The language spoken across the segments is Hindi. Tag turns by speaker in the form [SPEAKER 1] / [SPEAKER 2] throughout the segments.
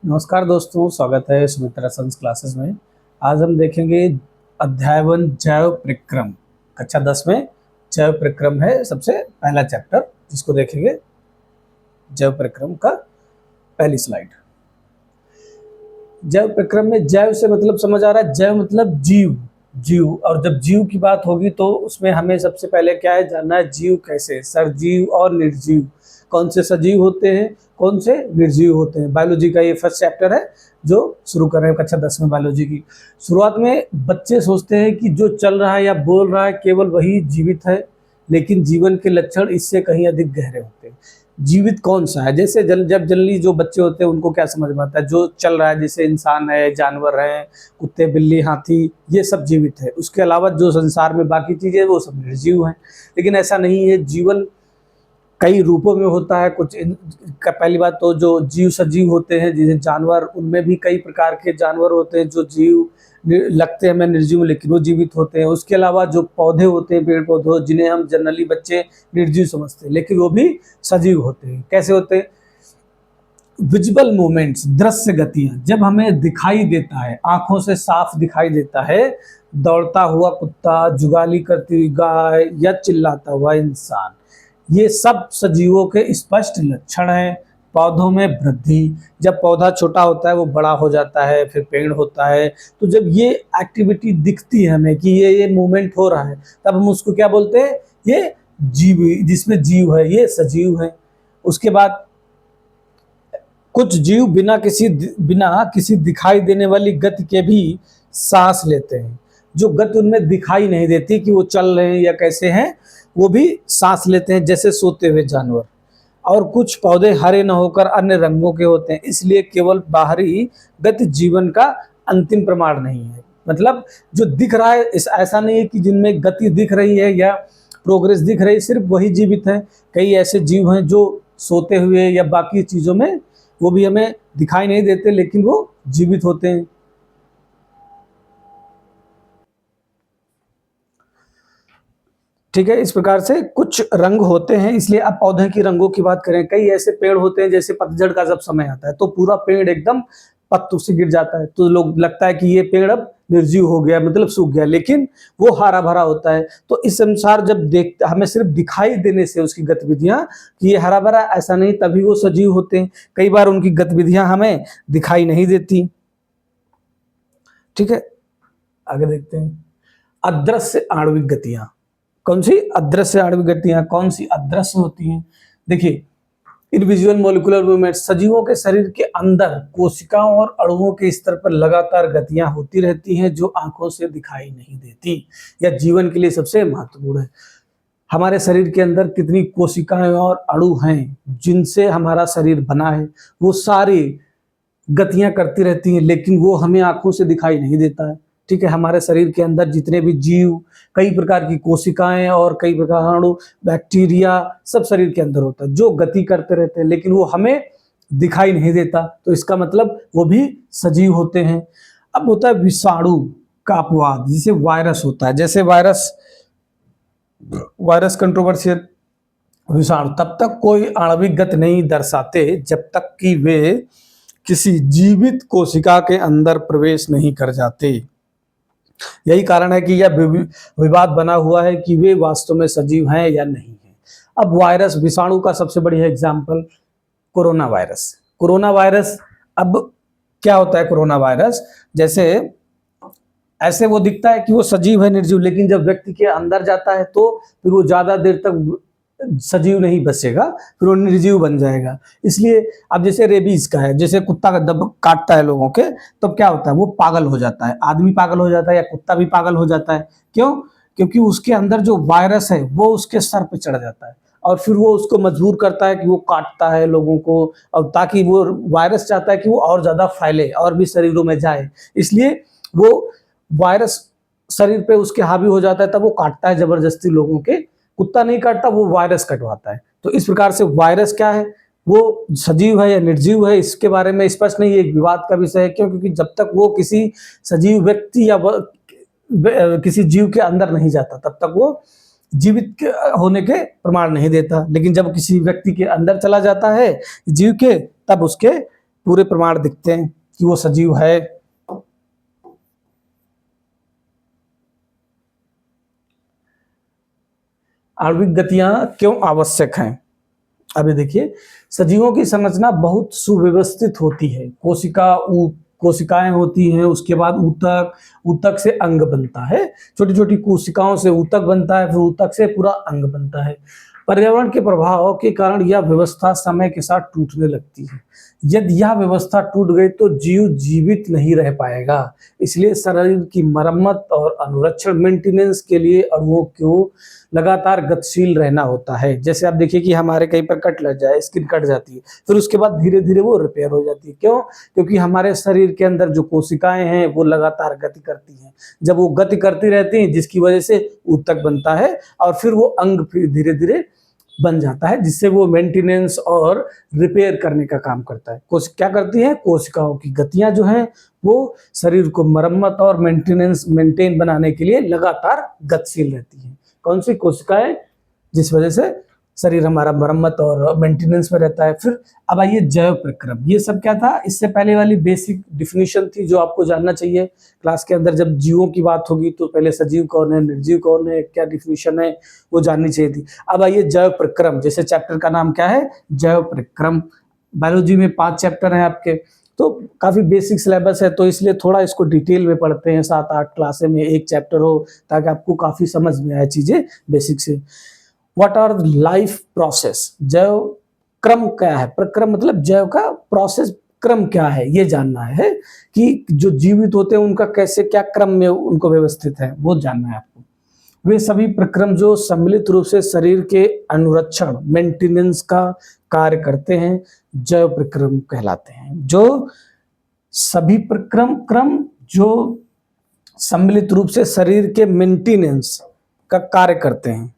[SPEAKER 1] नमस्कार दोस्तों, स्वागत है सुमित्रा सन्स क्लासेस में। आज हम देखेंगे अध्याय 1 जैव प्रक्रम, कक्षा 10 में जैव प्रक्रम है सबसे पहला चैप्टर, जिसको देखेंगे जैव प्रक्रम का पहली स्लाइड। जैव प्रक्रम में जैव से मतलब समझ आ रहा है, जैव मतलब जीव। जीव, और जब जीव की बात होगी तो उसमें हमें सबसे पहले क्या है जानना है, जीव कैसे, सरजीव और निर्जीव, कौन से सजीव होते हैं, कौन से निर्जीव होते हैं। बायोलॉजी का ये फर्स्ट चैप्टर है जो शुरू कर रहे हैं कक्षा 10 में बायोलॉजी की। शुरुआत में बच्चे सोचते हैं कि जो चल रहा है या बोल रहा है केवल वही जीवित है, लेकिन जीवन के लक्षण इससे कहीं अधिक गहरे होते हैं। जीवित कौन सा है, जैसे जब जनरली जो बच्चे होते हैं उनको क्या समझ में आता है, जो चल रहा है जैसे इंसान है, जानवर है, कुत्ते बिल्ली हाथी, ये सब जीवित है। उसके अलावा जो संसार में बाकी चीज़ें वो सब निर्जीव हैं। लेकिन ऐसा नहीं है, जीवन कई रूपों में होता है। पहली बात तो जो जीव सजीव होते हैं जैसे जानवर, उनमें भी कई प्रकार के जानवर होते हैं जो जीव लगते हैं हमें निर्जीव, लेकिन वो जीवित होते हैं। उसके अलावा जो पौधे होते हैं, पेड़ पौधे, जिन्हें हम जनरली बच्चे निर्जीव समझते हैं, लेकिन वो भी सजीव होते हैं। कैसे होते हैं? विजुअल मूवमेंट्स, दृश्य गतियां, जब हमें दिखाई देता है, आंखों से साफ दिखाई देता है, दौड़ता हुआ कुत्ता, जुगाली करती हुई गाय या चिल्लाता हुआ इंसान, ये सब सजीवों के स्पष्ट लक्षण हैं। पौधों में वृद्धि, जब पौधा छोटा होता है वो बड़ा हो जाता है, फिर पेड़ होता है। तो जब ये एक्टिविटी दिखती है हमें कि ये मूवमेंट हो रहा है, तब हम उसको क्या बोलते हैं, ये जीव, जिसमें जीव है, ये सजीव है। उसके बाद कुछ जीव बिना किसी दिखाई देने वाली गति के भी सांस लेते हैं। जो गति उनमें दिखाई नहीं देती कि वो चल रहे हैं या कैसे हैं, वो भी सांस लेते हैं, जैसे सोते हुए जानवर। और कुछ पौधे हरे न होकर अन्य रंगों के होते हैं, इसलिए केवल बाहरी गति जीवन का अंतिम प्रमाण नहीं है। मतलब जो दिख रहा है, ऐसा नहीं है कि जिनमें गति दिख रही है या प्रोग्रेस दिख रही है सिर्फ वही जीवित है। कई ऐसे जीव हैं जो सोते हुए या बाकी चीज़ों में वो भी हमें दिखाई नहीं देते, लेकिन वो जीवित होते हैं। ठीक है, इस प्रकार से कुछ रंग होते हैं। इसलिए अब पौधे की रंगों की बात करें, कई ऐसे पेड़ होते हैं, जैसे पतझड़ का जब समय आता है तो पूरा पेड़ एकदम पत्तों से गिर जाता है, तो लोग लगता है कि ये पेड़ अब निर्जीव हो गया, मतलब सूख गया, लेकिन वो हरा भरा होता है। तो इस अनुसार जब देखते, हमें सिर्फ दिखाई देने से उसकी गतिविधियां कि ये हरा भरा, ऐसा नहीं, तभी वो सजीव होते हैं। कई बार उनकी गतिविधियां हमें दिखाई नहीं देती। ठीक है, आगे देखते हैं। अदृश्य आणविक गतियां, कौन सी अदृश्य आणविक गतियां, कौन सी अदृश्य होती हैं? देखिए, इनविजुअल मॉलिक्यूलर मूवमेंट, सजीवों के शरीर के अंदर कोशिकाओं और अणुओं के स्तर पर लगातार गतियां होती रहती हैं जो आंखों से दिखाई नहीं देती, या जीवन के लिए सबसे महत्वपूर्ण है। हमारे शरीर के अंदर कितनी कोशिकाएं और अणु हैं जिनसे हमारा शरीर बना है, वो सारी गतियां करती रहती हैं, लेकिन वो हमें आंखों से दिखाई नहीं देता है। ठीक है, हमारे शरीर के अंदर जितने भी जीव, कई प्रकार की कोशिकाएं और कई प्रकार अणु, बैक्टीरिया, सब शरीर के अंदर होता है जो गति करते रहते हैं, लेकिन वो हमें दिखाई नहीं देता। तो इसका मतलब वो भी सजीव होते हैं। अब होता है विषाणु का अपवाद, जिसे वायरस होता है, जैसे वायरस कंट्रोवर्शियल। विषाणु तब तक कोई आणविक गति नहीं दर्शाते जब तक कि वे किसी जीवित कोशिका के अंदर प्रवेश नहीं कर जाते। यही कारण है कि यह विवाद बना हुआ है कि वे वास्तव में सजीव हैं या नहीं हैं। अब वायरस, विषाणु का सबसे बढ़िया example corona virus. Corona virus, अब क्या होता है कोरोना वायरस, जैसे ऐसे वो दिखता है कि वो सजीव है, निर्जीव, लेकिन जब व्यक्ति के अंदर जाता है तो फिर वो ज्यादा देर तक सजीव नहीं बचेगा, फिर वो निर्जीव बन जाएगा। इसलिए अब जैसे रेबीज का है, जैसे कुत्ता का दब काटता है लोगों के, तो क्या होता है, वो पागल हो जाता है, आदमी पागल हो जाता है या कुत्ता भी पागल हो जाता है। क्यों? क्योंकि उसके अंदर जो वायरस है वो उसके सर पे चढ़ जाता है, और फिर वो उसको मजबूर करता है कि वो काटता है लोगों को, और ताकि वो वायरस चाहता है कि वो और ज्यादा फैले और भी शरीरों में जाए, इसलिए वो वायरस शरीर पे उसके हावी हो जाता है, तब वो काटता है जबरदस्ती लोगों के। कुत्ता नहीं काटता, वो वायरस कटवाता है। तो इस प्रकार से वायरस क्या है, वो सजीव है या निर्जीव है, इसके बारे में स्पष्ट नहीं, एक विवाद का विषय है। क्यों? क्योंकि जब तक वो किसी सजीव व्यक्ति या किसी जीव के अंदर नहीं जाता तब तक वो जीवित होने के प्रमाण नहीं देता। लेकिन जब किसी व्यक्ति के अंदर चला जाता है जीव के, तब उसके पूरे प्रमाण दिखते हैं कि वो सजीव है। आणविक गतियां क्यों आवश्यक हैं? अभी देखिए, सजीवों की संरचना बहुत सुव्यवस्थित होती है। कोशिकाएं होती हैं, उसके बाद ऊतक, ऊतक से अंग बनता है, छोटी छोटी कोशिकाओं से ऊतक बनता है, फिर ऊतक से पूरा अंग बनता है। पर्यावरण के प्रभाव के कारण यह व्यवस्था समय के साथ टूटने लगती है। यदि यह व्यवस्था टूट गई तो जीव जीवित नहीं रह पाएगा। इसलिए शरीर की मरम्मत और अनुरक्षण मेंटेनेंस के लिए अणुओं को लगातार गतिशील रहना होता है। जैसे आप देखिए कि हमारे कहीं पर कट लग जाए, स्किन कट जाती है, फिर उसके बाद धीरे धीरे वो रिपेयर हो जाती है। क्यों? क्योंकि हमारे शरीर के अंदर जो कोशिकाएं हैं वो लगातार गति करती हैं। जब वो गति करती रहती हैं, जिसकी वजह से ऊतक बनता है और फिर वो अंग फिर धीरे धीरे बन जाता है, जिससे वो मेंटेनेंस और रिपेयर करने का काम करता है। क्या करती है? कोशिकाओं की गतियां जो हैं वो शरीर को मरम्मत और मेंटेन बनाने के लिए लगातार गतिशील रहती हैं। कौन सी कोशिकाएं? जिस वजह से शरीर हमारा मरम्मत और मेंटेनेंस में रहता है। फिर अब आइए जैव प्रक्रम। ये सब क्या था? इससे पहले वाली बेसिक डिफिनीशन थी जो आपको जानना चाहिए क्लास के अंदर। जब जीवों की बात होगी तो पहले सजीव कौन है, निर्जीव कौन है, क्या डिफिनीशन है, वो जाननी चाहिए थी। अब आइए जैव प्रक्रम। जैसे चैप्टर का नाम क्या है? जैव प्रक्रम। बायोलॉजी में 5 चैप्टर हैं आपके, तो काफी बेसिक सिलेबस है, तो इसलिए थोड़ा इसको डिटेल में पढ़ते हैं। 7-8 क्लासे में एक चैप्टर हो ताकि आपको काफी समझ में आए चीजें बेसिक से। What our life process? जैव क्रम क्या है? प्रक्रम मतलब जैव का प्रोसेस क्रम क्या है, ये जानना है कि जो जीवित होते हैं उनका कैसे क्या क्रम में उनको व्यवस्थित है, वो जानना है आपको। वे सभी प्रक्रम जो सम्मिलित रूप से शरीर के अनुरक्षण मेंटेनेंस का कार्य करते हैं जैव प्रक्रम कहलाते हैं। जो सभी क्रम जो सम्मिलित रूप से शरीर के मेंटेनेंस का कार्य करते हैं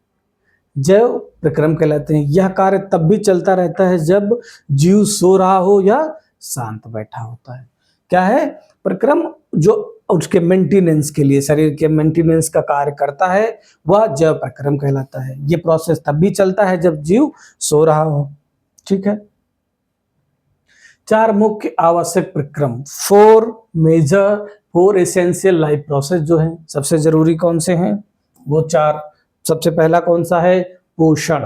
[SPEAKER 1] जैव प्रक्रम कहलाते हैं। यह कार्य तब भी चलता रहता है जब जीव सो रहा हो या शांत बैठा होता है। क्या है? प्रक्रम जो उसके मेंटेनेंस के लिए, शरीर के मेंटेनेंस का कार्य करता है, वह जैव प्रक्रम कहलाता है। यह प्रोसेस तब भी चलता है जब जीव सो रहा हो। ठीक है। 4 मुख्य आवश्यक प्रक्रम, 4 एसेंशियल लाइफ प्रोसेस जो है सबसे जरूरी कौन से हैं? वो 4। सबसे पहला कौन सा है? पोषण।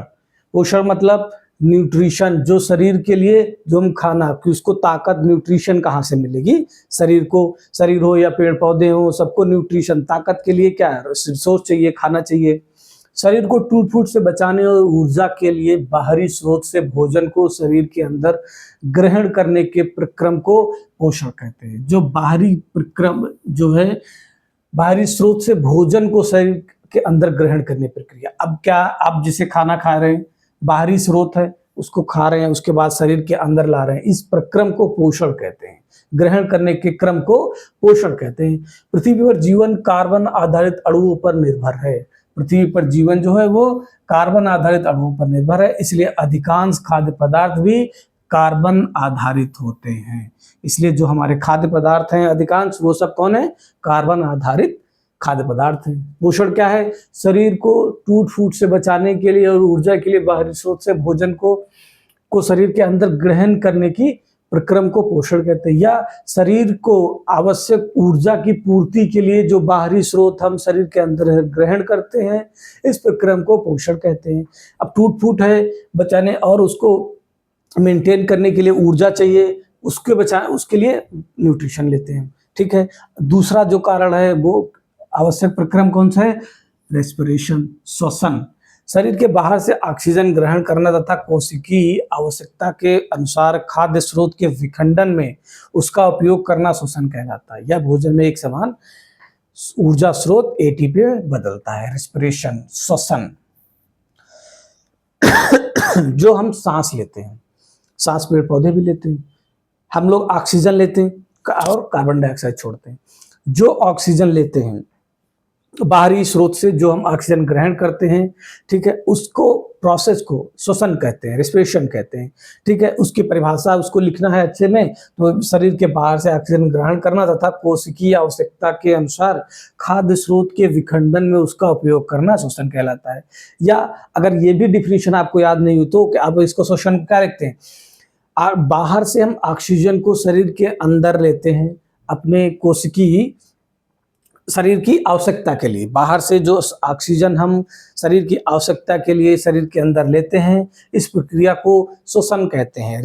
[SPEAKER 1] पोषण मतलब न्यूट्रिशन, जो शरीर के लिए जो हम खाना कि उसको ताकत, न्यूट्रिशन कहाँ से मिलेगी? शरीर को, शरीर हो या पेड़ पौधे हो, सबको न्यूट्रिशन, ताकत के लिए क्या है? रिसोर्स चाहिए, खाना चाहिए। शरीर को टूट फूट से बचाने और ऊर्जा के लिए बाहरी स्रोत से भोजन को शरीर के अंदर ग्रहण करने के प्रक्रम को पोषण कहते हैं। जो बाहरी प्रक्रम जो है, बाहरी स्रोत से भोजन को शरीर के अंदर ग्रहण करने प्रक्रिया। अब क्या, आप जिसे खाना खा रहे हैं, बाहरी स्रोत है, उसको खा रहे हैं, उसके बाद शरीर के अंदर ला रहे हैं, इस प्रक्रम को पोषण कहते हैं। ग्रहण करने के क्रम को पोषण कहते हैं। पृथ्वी पर जीवन कार्बन आधारित अणुओं पर निर्भर है। पृथ्वी पर जीवन जो है वो कार्बन आधारित अणुओं पर निर्भर है, इसलिए अधिकांश खाद्य पदार्थ भी कार्बन आधारित होते हैं। इसलिए जो हमारे खाद्य पदार्थ हैं अधिकांश, वो सब कौन है? कार्बन आधारित खाद्य पदार्थ हैं। पोषण क्या है? शरीर को टूट फूट से बचाने के लिए और ऊर्जा के लिए बाहरी स्रोत से भोजन को शरीर के अंदर ग्रहण करने की प्रक्रम को पोषण कहते हैं। या शरीर को आवश्यक ऊर्जा की पूर्ति के लिए जो बाहरी स्रोत हम शरीर के अंदर ग्रहण करते हैं, इस प्रक्रम को पोषण कहते हैं। अब टूट फूट है बचाने और उसको मेंटेन करने के लिए ऊर्जा चाहिए, उसके लिए न्यूट्रिशन लेते हैं। ठीक है। दूसरा जो कारण है वो आवश्यक प्रक्रम कौन सा है? रेस्पिरेशन, श्वसन। शरीर के बाहर से ऑक्सीजन ग्रहण करना तथा कोशिकीय आवश्यकता के अनुसार खाद्य स्रोत के विखंडन में उसका उपयोग करना श्वसन कहलाता है। यह भोजन में एक समान ऊर्जा स्रोत एटीपी में बदलता है। रेस्पिरेशन, श्वसन। जो हम सांस लेते हैं, सांस पेड़ पौधे भी लेते हैं, हम लोग ऑक्सीजन लेते हैं और कार्बन डाइऑक्साइड छोड़ते हैं। जो ऑक्सीजन लेते हैं बाहरी स्रोत से, जो हम ऑक्सीजन ग्रहण करते हैं, ठीक है, उसको प्रोसेस को श्वसन कहते हैं, रेस्पिरेशन कहते हैं। ठीक है। उसकी परिभाषा उसको लिखना है अच्छे में, तो शरीर के बाहर से ऑक्सीजन ग्रहण करना तथा कोशिकीय आवश्यकता के अनुसार खाद्य स्रोत के विखंडन में उसका उपयोग करना श्वसन कहलाता है। या अगर ये भी डिफिनीशन आपको याद नहीं हो तो आप इसको श्वसन क्या लिखते हैं? और बाहर से हम ऑक्सीजन को शरीर के अंदर लेते हैं अपने कोशिकी शरीर की आवश्यकता के लिए। बाहर से जो ऑक्सीजन हम शरीर की आवश्यकता के लिए शरीर के अंदर लेते हैं, इस प्रक्रिया को श्वसन कहते हैं,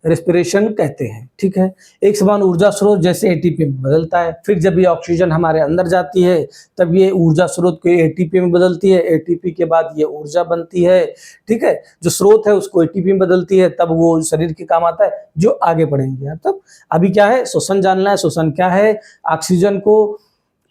[SPEAKER 1] रेस्पिरेशन कहते हैं। ठीक है, एक समान ऊर्जा स्रोत जैसे एटीपी में बदलता है। फिर जब ये ऑक्सीजन हमारे अंदर जाती है तब ये ऊर्जा स्रोत को एटीपी में बदलती है। एटीपी के बाद ये ऊर्जा बनती है। ठीक है, जो स्रोत है उसको एटीपी में बदलती है, तब वो शरीर के काम आता है, जो आगे बढ़ेंगे यार। तब अभी क्या है, श्वसन जानना है। श्वसन क्या है? ऑक्सीजन को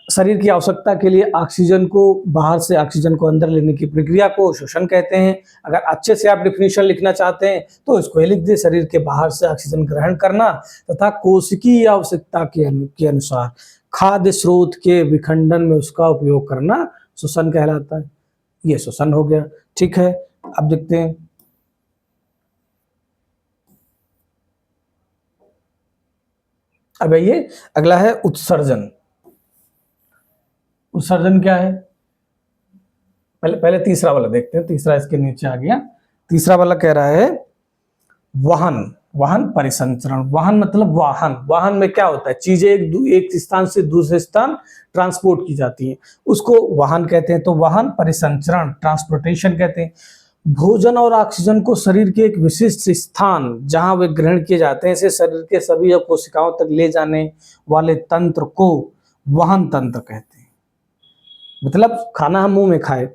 [SPEAKER 1] शरीर की आवश्यकता के लिए ऑक्सीजन को बाहर से ऑक्सीजन को अंदर लेने की प्रक्रिया को श्वसन कहते हैं। अगर अच्छे से आप डेफिनेशन लिखना चाहते हैं तो इसको लिख दे, शरीर के बाहर से ऑक्सीजन ग्रहण करना तथा कोशिकीय आवश्यकता के अनुसार खाद्य स्रोत के विखंडन में उसका उपयोग करना श्वसन कहलाता है। ये श्वसन हो गया। ठीक है, अब देखते हैं अब ये अगला है उत्सर्जन। उत्सर्जन क्या है? पहले तीसरा वाला देखते हैं। तीसरा इसके नीचे आ गया। तीसरा वाला कह रहा है वाहन परिसंचरण। वाहन मतलब वाहन में क्या होता है? चीजें एक स्थान से दूसरे स्थान ट्रांसपोर्ट की जाती हैं, उसको वाहन कहते हैं। तो वाहन परिसंचरण, ट्रांसपोर्टेशन कहते हैं। भोजन और ऑक्सीजन को शरीर के एक विशिष्ट स्थान जहां वे ग्रहण किए जाते हैं, इसे शरीर के सभी कोशिकाओं तक ले जाने वाले तंत्र को वाहन तंत्र कहते हैं। मतलब खाना हम मुंह में खाए,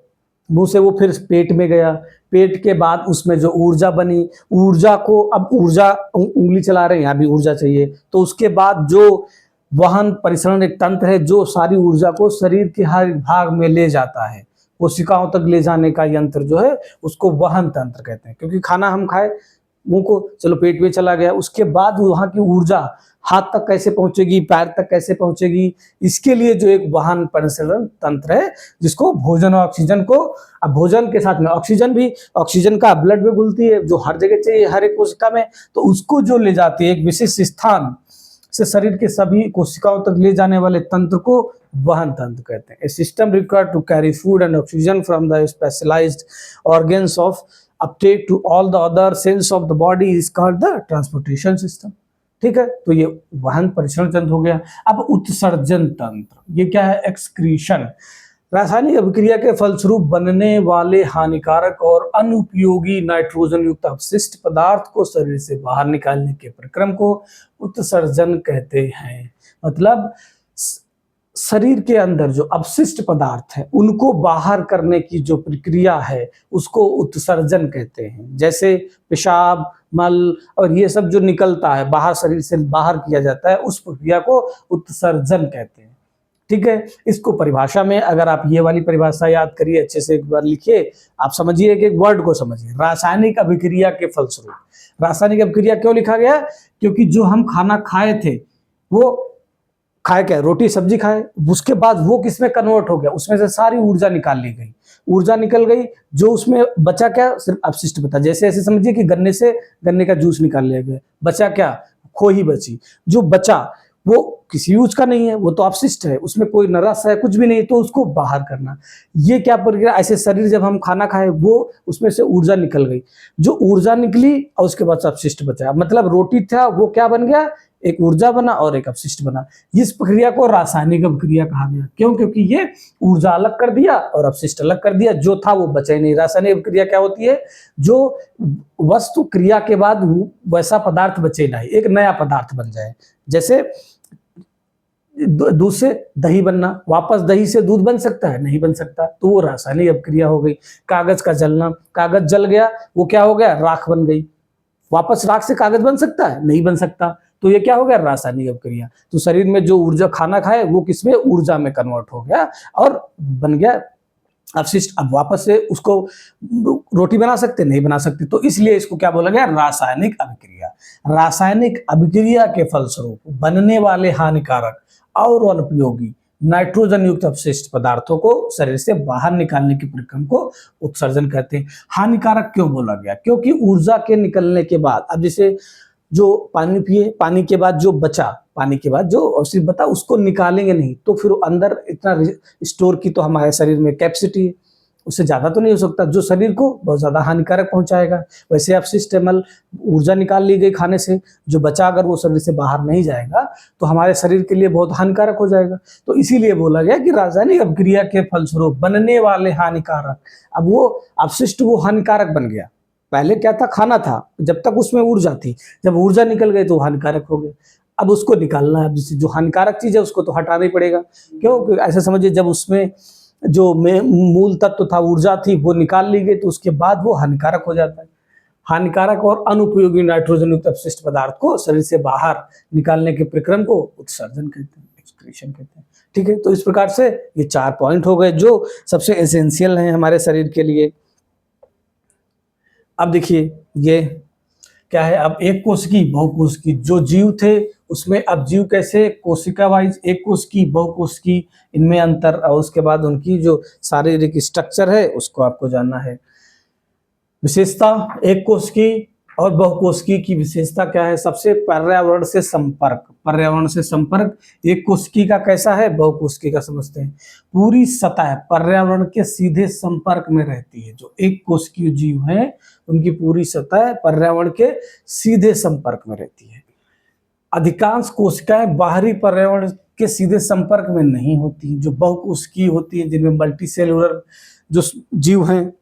[SPEAKER 1] मुंह से वो फिर पेट में गया, पेट के बाद उसमें जो ऊर्जा बनी, ऊर्जा को अब ऊर्जा उंगली चला रहे हैं, यहाँ भी ऊर्जा चाहिए, तो उसके बाद जो वाहन परिसरण एक तंत्र है जो सारी ऊर्जा को शरीर के हर भाग में ले जाता है, कोशिकाओं तक ले जाने का यंत्र जो है उसको वाहन तंत्र कहते हैं। क्योंकि खाना हम खाए, मुंह को चलो पेट में चला गया, उसके बाद वहां की ऊर्जा हाथ तक कैसे पहुंचेगी, पैर तक कैसे पहुंचेगी, इसके लिए जो एक वाहन परिसरण तंत्र है, जिसको भोजन और ऑक्सीजन को, अब भोजन के साथ में ऑक्सीजन भी, ऑक्सीजन का ब्लड में घुलती है जो हर जगह चाहिए हर एक कोशिका में, तो उसको जो ले जाती है एक विशिष्ट स्थान से शरीर के सभी कोशिकाओं तक ले जाने वाले तंत्र को वहन तंत्र कहते हैं। A system required to carry food and oxygen from the specialized organs of uptake to all the other cells of the body is called the transportation system. ठीक है, तो ये वाहन परिसरण तंत्र हो गया। अब उत्सर्जन तंत्र, ये क्या है? एक्सक्रीशन, रासायनिक अभिक्रिया के फलस्वरूप बनने वाले हानिकारक और अनुपयोगी नाइट्रोजन युक्त अपशिष्ट पदार्थ को शरीर से बाहर निकालने के प्रक्रम को उत्सर्जन कहते हैं। मतलब शरीर के अंदर जो अपशिष्ट पदार्थ है उनको बाहर करने की जो प्रक्रिया है उसको उत्सर्जन कहते हैं। जैसे पेशाब, मल और ये सब जो निकलता है बाहर, शरीर से बाहर किया जाता है, उस प्रक्रिया को उत्सर्जन कहते हैं। ठीक है, इसको परिभाषा में अगर आप ये वाली परिभाषा याद करिए, अच्छे से एक बार लिखिए, आप समझिए कि एक वर्ड को समझिए, रासायनिक अभिक्रिया के फलस्वरूप। रासायनिक अभिक्रिया क्यों लिखा गया? क्योंकि जो हम खाना खाए थे वो खाए क्या, रोटी सब्जी खाए, उसके बाद वो किस में कन्वर्ट हो गया, उसमें से सारी ऊर्जा निकाल ली गई, ऊर्जा निकल गई, जो उसमें बचा क्या, सिर्फ अपशिष्ट बचा। जैसे ऐसे समझिए कि गन्ने से गन्ने का जूस निकाल लिया गया, बचा क्या, खोई बची, जो बचा वो किसी यूज का नहीं है, वो तो अपशिष्ट है, उसमें कोई न रस है कुछ भी नहीं, तो उसको बाहर करना। ये क्या प्रक्रिया? ऐसे शरीर जब हम खाना खाए वो उसमें से ऊर्जा निकल गई, जो ऊर्जा निकली और उसके बाद अपशिष्ट बचा, मतलब रोटी था वो क्या बन गया, एक ऊर्जा बना और एक अपशिष्ट बना। इस प्रक्रिया को रासायनिक अभिक्रिया कहा गया। क्यों? क्योंकि ये ऊर्जा अलग कर दिया और अपशिष्ट अलग कर दिया, जो था वो बचा ही नहीं। रासायनिक अभिक्रिया क्या होती है? जो वस्तु क्रिया के बाद वैसा पदार्थ बचे नहीं, एक नया पदार्थ बन जाए। जैसे दूध से दही बनना, वापस दही से दूध बन सकता है? नहीं बन सकता, तो वो रासायनिक अभिक्रिया हो गई। कागज का जलना, कागज जल गया, वो क्या हो गया, राख बन गई, वापस राख से कागज बन सकता है? नहीं बन सकता, तो ये क्या हो गया, रासायनिक अभिक्रिया। तो शरीर में जो ऊर्जा खाना खाए वो किसमें, ऊर्जा में कन्वर्ट हो गया और बन गया अपशिष्ट। अब वापस से उसको रोटी बना सकते, नहीं बना सकते, तो इसलिए इसको क्या बोला गया, रासायनिक अभिक्रिया। रासायनिक अभिक्रिया के फलस्वरूप बनने वाले हानिकारक और अनुपयोगी नाइट्रोजन युक्त अपशिष्ट पदार्थों को शरीर से बाहर निकालने की प्रक्रिया को उत्सर्जन कहते हैं। हानिकारक क्यों बोला गया? क्योंकि ऊर्जा के निकलने के बाद, अब जैसे जो पानी पिए, पानी के बाद जो बचा, पानी के बाद जो अवशिष्ट बता उसको निकालेंगे नहीं, तो फिर अंदर इतना स्टोर की तो हमारे शरीर में कैपेसिटी है, उससे ज़्यादा तो नहीं हो सकता, जो शरीर को बहुत ज़्यादा हानिकारक पहुँचाएगा। वैसे अपशिष्ट मल, ऊर्जा निकाल ली गई खाने से, जो बचा अगर वो शरीर से बाहर नहीं जाएगा तो हमारे शरीर के लिए बहुत हानिकारक हो जाएगा। तो इसीलिए बोला गया कि रासायनिक अपक्रिया के फलस्वरूप बनने वाले हानिकारक, अब वो अपशिष्ट वो हानिकारक बन गया। पहले क्या था, खाना था, जब तक उसमें ऊर्जा थी, जब ऊर्जा निकल गई तो हानिकारक हो गया। अब उसको निकालना है, अब जो हानिकारक चीज़ है उसको तो हटाना ही पड़ेगा। क्यों? ऐसे समझिए, जब उसमें जो मूल तत्व था, ऊर्जा थी, वो निकाल ली गई तो उसके बाद वो हानिकारक हो जाता है। हानिकारक और अनुपयोगी नाइट्रोजन युक्त अपशिष्ट पदार्थ को शरीर से बाहर निकालने के प्रक्रम को उत्सर्जन कहते हैं, एक्सक्रीशन कहते हैं। ठीक है, तो इस प्रकार से ये 4 पॉइंट हो गए जो सबसे एसेंशियल हैं हमारे शरीर के लिए। अब देखिए ये क्या है, अब एक कोशिकी बहुकोशिकी, जो जीव थे उसमें अब जीव कैसे कोशिका वाइज एक कोशिकी बहुकोशिकी, इनमें अंतर और उसके बाद उनकी जो शारीरिक स्ट्रक्चर है उसको आपको जानना है। विशेषता एक कोशिकी और बहुकोशिकी की विशेषता क्या है? सबसे पर्यावरण से संपर्क, पर्यावरण से संपर्क एक कोशिकी का कैसा है, बहुकोशिकी का समझते हैं। पूरी सतह पर्यावरण के सीधे संपर्क में रहती है। जो एक कोशिकीय जीव हैं उनकी पूरी सतह पर्यावरण के सीधे संपर्क में रहती है। अधिकांश कोशिकाएं बाहरी पर्यावरण के सीधे संपर्क में नहीं होती। जो बहुकोशिकीय होती है, जिनमें मल्टी सेलुलर जो जीव हैं,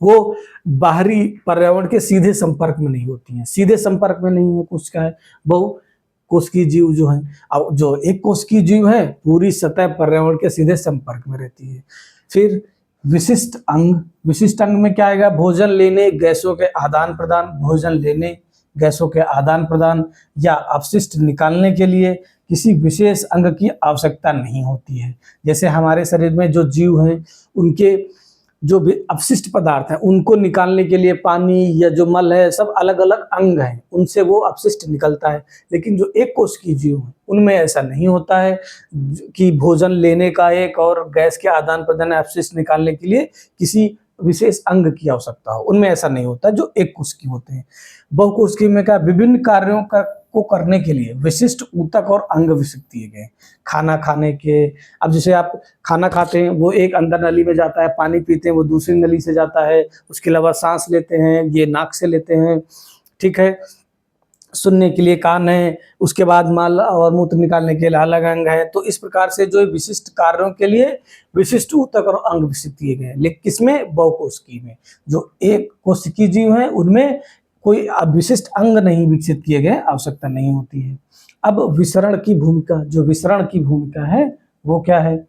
[SPEAKER 1] वो बाहरी पर्यावरण के सीधे संपर्क में नहीं होती हैं, सीधे संपर्क में नहीं है कोशिकाएं, बहुकोशिकीय जीव जो हैं। अब जो एक कोशिकीय जीव है पूरी सतह पर्यावरण के सीधे संपर्क में रहती है। फिर विशिष्ट अंग, विशिष्ट अंग में क्या आएगा? भोजन लेने, गैसों के आदान प्रदान, भोजन लेने, गैसों के आदान प्रदान या अपशिष्ट निकालने के लिए किसी विशेष अंग की आवश्यकता नहीं होती है। जैसे हमारे शरीर में जो जीव हैं उनके जो भी अपशिष्ट पदार्थ हैं उनको निकालने के लिए पानी या जो मल है सब अलग अलग अंग हैं, उनसे वो अपशिष्ट निकलता है। लेकिन जो एक कोशिकीय जीव हैं उनमें ऐसा नहीं होता है कि भोजन लेने का एक और गैस के आदान प्रदान अपशिष्ट निकालने के लिए किसी विशेष अंग की आवश्यकता हो, उनमें ऐसा नहीं होता जो एक कोशिकीय होते हैं। बहुकोशिकीय में क्या, विभिन्न कार्यों को करने के लिए विशिष्ट ऊतक और अंग विकसित किए गए। खाना खाने के, अब जैसे आप खाना खाते हैं वो एक अंदर नली में जाता है, पानी पीते हैं वो दूसरी नली से जाता है, उसके अलावा सांस लेते हैं ये नाक से लेते हैं, ठीक है। सुनने के लिए कान है, उसके बाद मल और मूत्र निकालने के लिए अलग अंग है। तो इस प्रकार से जो विशिष्ट कार्यों के लिए विशिष्ट ऊतक और अंग विकसित किए गए। लेकिन किसमें? बहुकोशिकीय में। जो एक कोशिकीय जीव हैं उनमें कोई विशिष्ट अंग नहीं विकसित किए गए, आवश्यकता नहीं होती है। अब विसरण की भूमिका, जो विसरण की भूमिका है वो क्या है?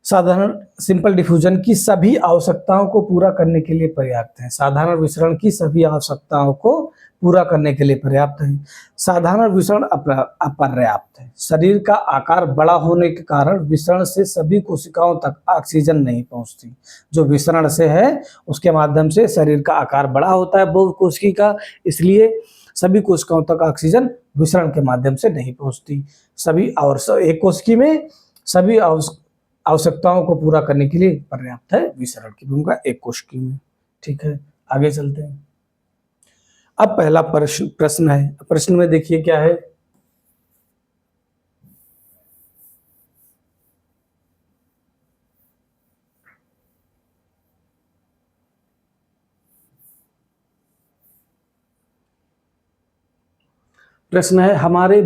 [SPEAKER 1] साधारण सिंपल डिफ्यूजन की सभी आवश्यकताओं को पूरा करने के लिए पर्याप्त है। साधारण विसरण की सभी आवश्यकताओं को पूरा करने के लिए पर्याप्त है। साधारण विसरण अपर्याप्त है। शरीर का आकार बड़ा होने के कारण विसरण से सभी कोशिकाओं तक ऑक्सीजन नहीं पहुंचती। जो विसरण से है उसके माध्यम से शरीर का आकार बड़ा होता है बहुकोशिकीय का, इसलिए सभी कोशिकाओं तक ऑक्सीजन विसरण के माध्यम से नहीं पहुंचती। सभी और एक कोशिकीय में सभी आवश्यकताओं को पूरा करने के लिए पर्याप्त है विसरण की भूमिका एक कोशिकीय में। ठीक है, आगे चलते हैं। अब पहला प्रश्न है। प्रश्न में देखिए क्या है, प्रश्न है हमारे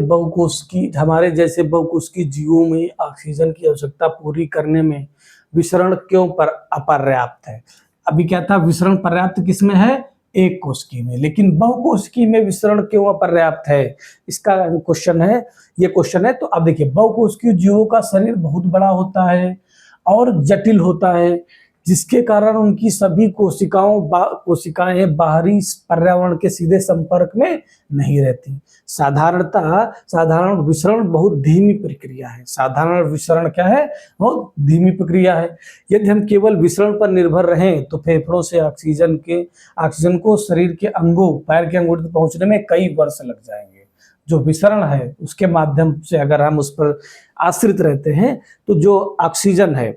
[SPEAKER 1] जैसे बहुकोशिकीय जीवों में ऑक्सीजन की आवश्यकता पूरी करने में विसरण क्यों पर अपर्याप्त है। अभी क्या था, विसरण पर्याप्त किसमें है? एक कोशिकीय में, लेकिन बहुकोशिकीय में विसरण क्यों अपर्याप्त है, इसका क्वेश्चन है, ये क्वेश्चन है। तो अब देखिए, बहुकोशिकीय जीवों का शरीर बहुत बड़ा होता है और जटिल होता है, जिसके कारण उनकी सभी कोशिकाएं बाहरी पर्यावरण के सीधे संपर्क में नहीं रहती। साधारण विसरण बहुत धीमी प्रक्रिया है। साधारण विसरण क्या है? बहुत धीमी प्रक्रिया है। यदि हम केवल विसरण पर निर्भर रहें तो फेफड़ों से ऑक्सीजन को शरीर के अंगों, पैर के अंगूठे तक पहुंचने में कई वर्ष लग जाएंगे। जो विसरण है उसके माध्यम से अगर हम उस पर आश्रित रहते हैं तो जो ऑक्सीजन है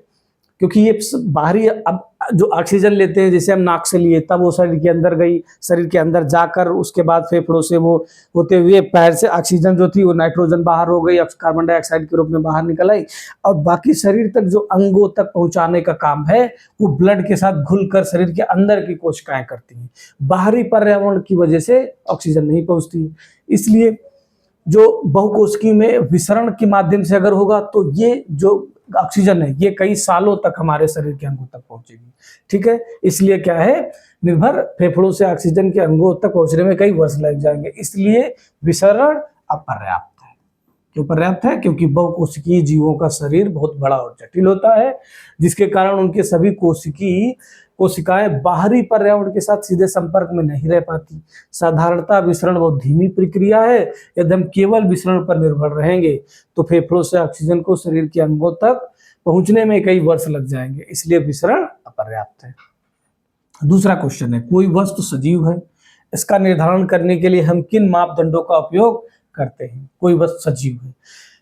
[SPEAKER 1] क्योंकि ये बाहरी अब जो ऑक्सीजन लेते हैं, जैसे हम नाक से लिए तब वो शरीर के अंदर गई, शरीर के अंदर जाकर उसके बाद फेफड़ों से वो होते हुए पैर से ऑक्सीजन जो थी वो नाइट्रोजन बाहर हो गई, कार्बन डाइऑक्साइड के रूप में बाहर निकल आई, और बाकी शरीर तक जो अंगों तक पहुंचाने का काम है वो ब्लड के साथ घुलकर शरीर के अंदर की कोशिकाएं करती हैं। बाहरी पर्यावरण की वजह से ऑक्सीजन नहीं पहुंचती, इसलिए जो बहुकोशिकीय में विसरण के माध्यम से अगर होगा तो ये जो ऑक्सीजन है ये कई सालों तक हमारे शरीर के अंगों तक पहुंचेगी। ठीक है, इसलिए क्या है, निर्भर फेफड़ों से ऑक्सीजन के अंगों तक पहुंचने में कई वर्ष लग जाएंगे, इसलिए विसरण अपर्याप्त है। क्यों पर्याप्त है? क्योंकि बहुकोशिकीय जीवों का शरीर बहुत बड़ा और जटिल होता है, जिसके कारण उनके सभी कोशिकाएं बाहरी पर्यावरण के साथ सीधे संपर्क में नहीं रह पाती। साधारणतः विसरण बहुत धीमी प्रक्रिया है। यदि हम केवल विसरण पर निर्भर रहेंगे तो फेफड़ों से ऑक्सीजन को शरीर के अंगों तक पहुंचने में कई वर्ष लग जाएंगे, इसलिए विसरण अपर्याप्त है। दूसरा क्वेश्चन है, कोई वस्तु सजीव है, इसका निर्धारण करने के लिए हम किन मापदंडों का उपयोग करते हैं? कोई वस्तु सजीव है,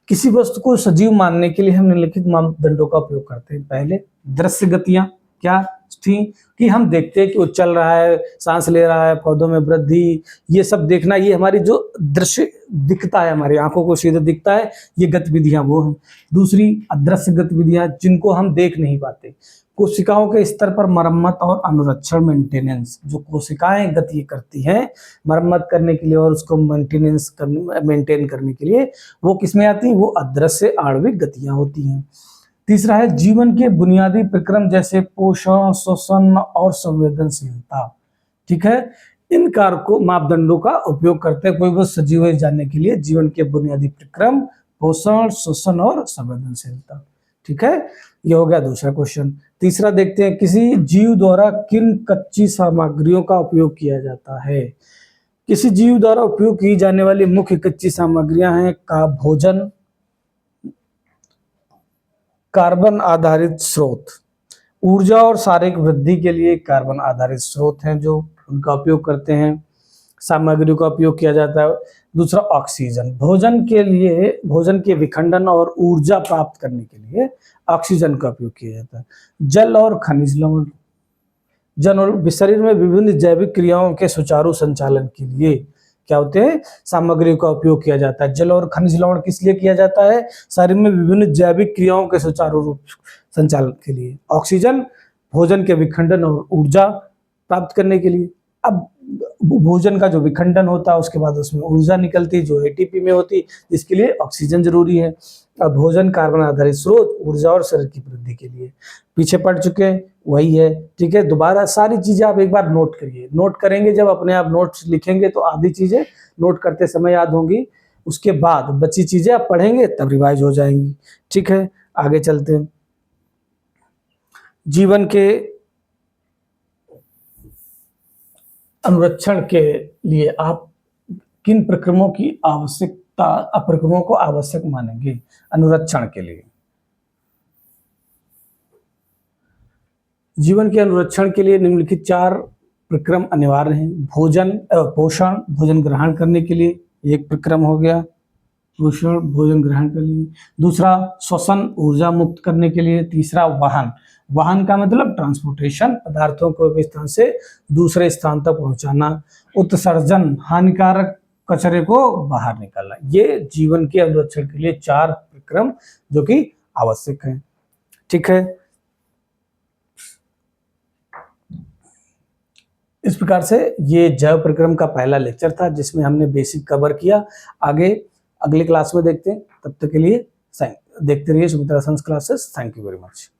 [SPEAKER 1] किसी वस्तु को सजीव मानने के लिए हम निम्नलिखित मापदंडों का उपयोग करते हैं। पहले, दृश्य गतियां क्या थी कि हम देखते हैं कि वो चल रहा है, सांस ले रहा है, पौधों में वृद्धि, ये सब देखना, ये हमारी जो दृश्य दिखता है, हमारी आंखों को सीधे दिखता है, ये गतिविधियां वो हैं। दूसरी, अदृश्य गतिविधियां जिनको हम देख नहीं पाते, कोशिकाओं के स्तर पर मरम्मत और अनुरक्षण, मेंटेनेंस, जो कोशिकाएं गति करती हैं मरम्मत करने के लिए और उसको मेंटेन करने के लिए, वो किसमें आती हैं? वो अदृश्य आणविक गतियां होती हैं। तीसरा है जीवन के बुनियादी प्रक्रम जैसे पोषण, श्वसन और संवेदनशीलता। ठीक है, इन कारकों मापदंडों का उपयोग करते हैं कोई वस्तु सजीव है जानने के लिए, जीवन के बुनियादी प्रक्रम, पोषण, श्वसन और संवेदनशीलता। ठीक है, ये हो गया दूसरा क्वेश्चन। तीसरा देखते हैं, किसी जीव द्वारा किन कच्ची सामग्रियों का उपयोग किया जाता है? किसी जीव द्वारा उपयोग की जाने वाली मुख्य कच्ची सामग्रियां हैं का भोजन, कार्बन आधारित स्रोत, ऊर्जा और शारीरिक वृद्धि के लिए कार्बन आधारित स्रोत हैं जो उनका उपयोग करते हैं, सामग्रियों का उपयोग किया जाता है। दूसरा, ऑक्सीजन, भोजन के लिए, भोजन के विखंडन और ऊर्जा प्राप्त करने के लिए ऑक्सीजन का उपयोग किया जाता है। जल और खनिज लवण, जल शरीर में विभिन्न जैविक क्रियाओं के सुचारू संचालन के लिए क्या होते हैं? सामग्रियों का उपयोग किया जाता है। जल और खनिज लवण किस लिए किया जाता है? शरीर में विभिन्न जैविक क्रियाओं के सुचारू रूप संचालन के लिए। ऑक्सीजन भोजन के विखंडन और ऊर्जा प्राप्त करने के लिए। अब भोजन का जो विखंडन होता है उसके बाद उसमें ऊर्जा निकलती जो एटीपी में होती, जिसके लिए ऑक्सीजन जरूरी है। अब भोजन, कार्बन आधारित स्रोत, ऊर्जा और शरीर की वृद्धि के लिए पीछे पढ़ चुके हैं, वही है। ठीक है, दोबारा सारी चीजें आप एक बार नोट करिए। नोट करेंगे जब अपने आप नोट्स लिखेंगे तो आधी चीजें नोट करते समय याद होंगी, उसके बाद बची चीजें आप पढ़ेंगे तब रिवाइज हो जाएंगी। ठीक है, आगे चलते हैं। जीवन के अनुरक्षण के लिए आप किन प्रक्रमों की प्रक्रमों को आवश्यक मानेंगे अनुरक्षण के लिए? जीवन के अनुरक्षण के लिए निम्नलिखित 4 प्रक्रम अनिवार्य हैं। भोजन, पोषण, भोजन ग्रहण करने के लिए एक प्रक्रम हो गया, पोषण भोजन ग्रहण करने के लिए। दूसरा, श्वसन, ऊर्जा मुक्त करने के लिए। तीसरा, वाहन, वाहन का मतलब ट्रांसपोर्टेशन, पदार्थों को एक स्थान से दूसरे स्थान तक पहुंचाना। उत्सर्जन, हानिकारक कचरे को बाहर निकालना। ये जीवन के अनुरक्षण के लिए 4 प्रक्रम जो कि आवश्यक है। ठीक है, इस प्रकार से ये जैव प्रक्रम का पहला लेक्चर था जिसमें हमने बेसिक कवर किया। आगे अगले क्लास में देखते हैं, तब तक के लिए देखते रहिए Sumitra sons classes. Thank you very much.